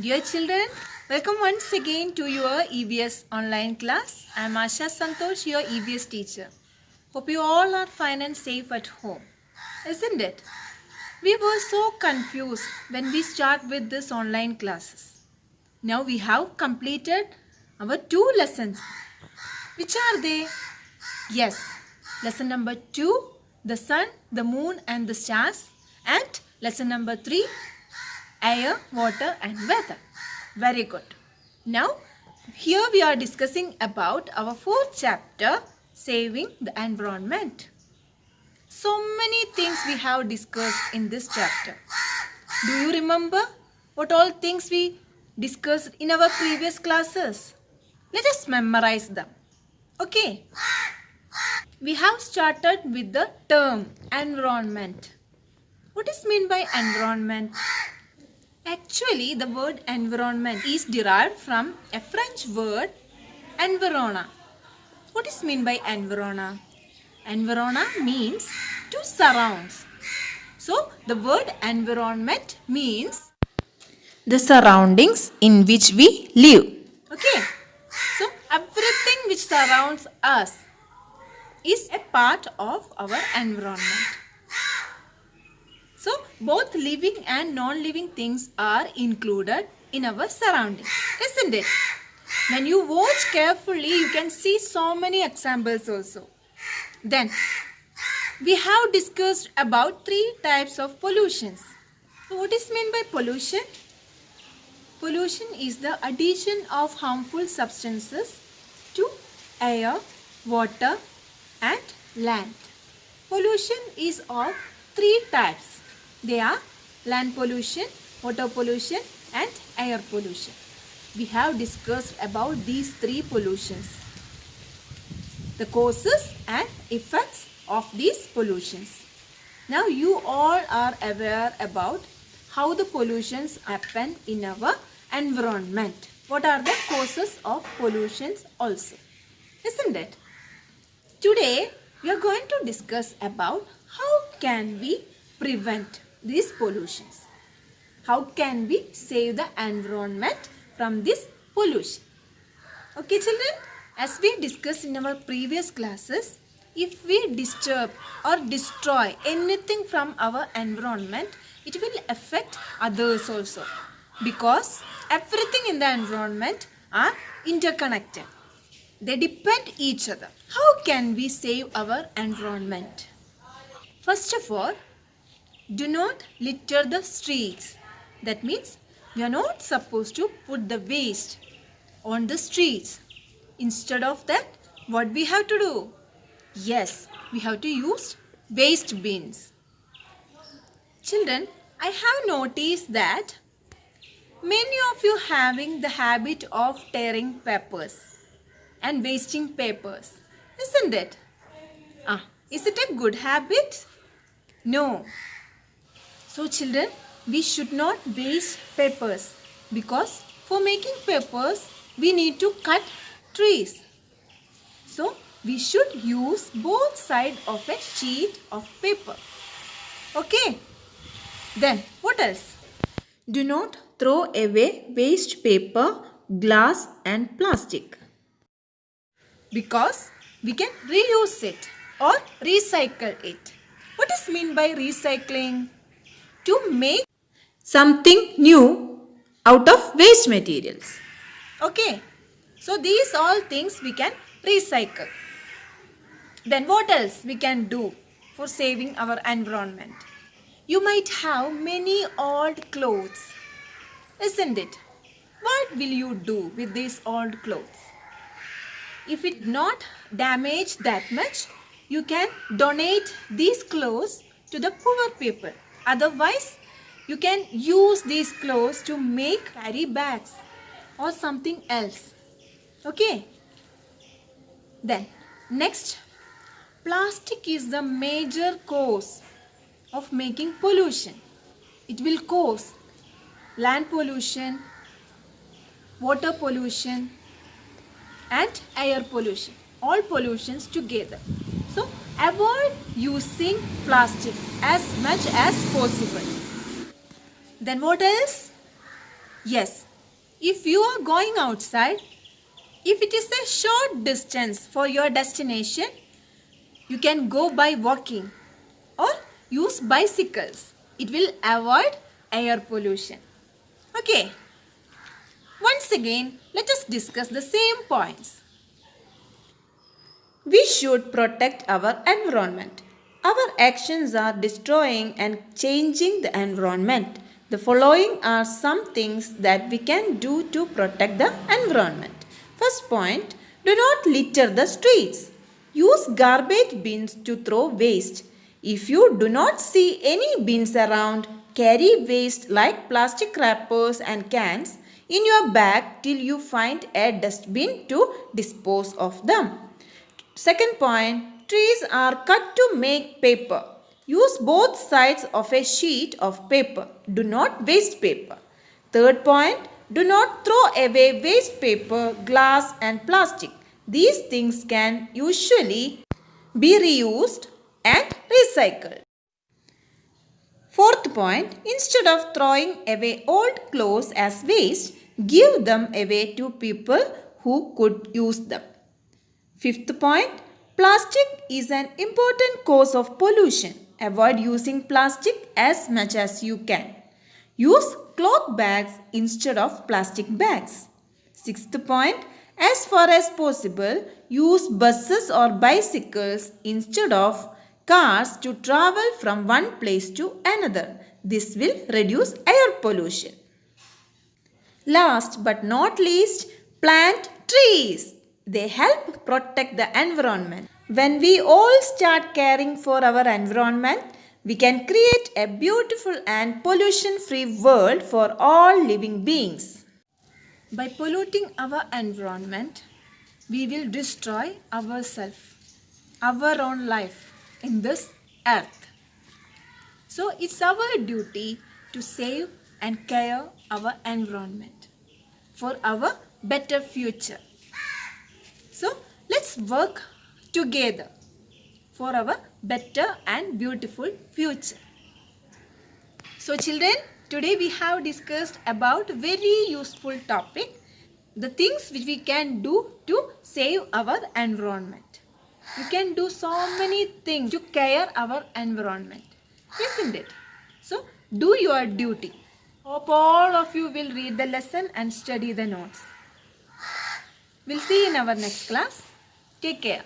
Dear children, welcome once again to your EVS online class. I am Asha Santosh, your EVS teacher. Hope you all are fine and safe at home. Isn't it? We were so confused when we start with this online classes. Now we have completed our 2 lessons. Which are they? Yes, lesson number 2, the sun, the moon and the stars, and lesson number 3, air, water and weather. Very good. Now, here we are discussing about our 4th chapter, saving the environment. So many things we have discussed in this chapter. Do you remember what all things we discussed in our previous classes? Let us memorize them. Okay. We have started with the term environment. What is meant by environment? Actually, the word environment is derived from a French word environa. What is meant by environa? Environa means to surround. So, the word environment means the surroundings in which we live. Okay. So, everything which surrounds us is a part of our environment. So, both living and non-living things are included in our surroundings, isn't it? When you watch carefully, you can see so many examples also. Then, we have discussed about 3 types of pollutions. So, what is meant by pollution? Pollution is the addition of harmful substances to air, water and land. Pollution is of 3 types. They are land pollution, water pollution and air pollution. We have discussed about these 3 pollutions, the causes and effects of these pollutions. Now you all are aware about how the pollutions happen in our environment. What are the causes of pollutions also, isn't it? Today we are going to discuss about how can we prevent these pollutions. How can we save the environment from this pollution? Okay children, as we discussed in our previous classes, if we disturb or destroy anything from our environment, it will affect others also, because everything in the environment are interconnected. They depend each other. How can we save our environment? First of all, do not litter the streets. That means we are not supposed to put the waste on the streets. Instead of that, what we have to do? Yes, we have to use waste bins. Children, I have noticed that many of you having the habit of tearing papers and wasting papers, isn't it? Is it a good habit? No. So children, we should not waste papers, because for making papers we need to cut trees. So we should use both sides of a sheet of paper. Okay. Then what else? Do not throw away waste paper, glass and plastic, because we can reuse it or recycle it. What is meant by recycling? To make something new out of waste materials. Okay. So these all things we can recycle. Then what else we can do for saving our environment? You might have many old clothes, isn't it? What will you do with these old clothes? If it not damaged that much, you can donate these clothes to the poor people. Otherwise, you can use these clothes to make carry bags or something else. Okay. Then, next, plastic is the major cause of making pollution. It will cause land pollution, water pollution and air pollution. All pollutions together. So, avoid using plastic as much as possible. Then what else? Yes, if you are going outside, if it is a short distance for your destination, you can go by walking or use bicycles. It will avoid air pollution. Okay, once again, let us discuss the same points. We should protect our environment. Our actions are destroying and changing the environment. The following are some things that we can do to protect the environment. First point, do not litter the streets. Use garbage bins to throw waste. If you do not see any bins around, carry waste like plastic wrappers and cans in your bag till you find a dustbin to dispose of them. Second point, trees are cut to make paper. Use both sides of a sheet of paper. Do not waste paper. Third point, do not throw away waste paper, glass and plastic. These things can usually be reused and recycled. Fourth point, instead of throwing away old clothes as waste, give them away to people who could use them. Fifth point, plastic is an important cause of pollution. Avoid using plastic as much as you can. Use cloth bags instead of plastic bags. Sixth point, as far as possible, use buses or bicycles instead of cars to travel from one place to another. This will reduce air pollution. Last but not least, plant trees. They help protect the environment. When we all start caring for our environment, we can create a beautiful and pollution-free world for all living beings. By polluting our environment, we will destroy ourselves, our own life in this earth. So it's our duty to save and care our environment for our better future. So let's work together for our better and beautiful future. So children, today we have discussed about very useful topic, the things which we can do to save our environment. You can do so many things to care our environment, isn't it? So do your duty. Hope all of you will read the lesson and study the notes. We'll see you in our next class. Take care.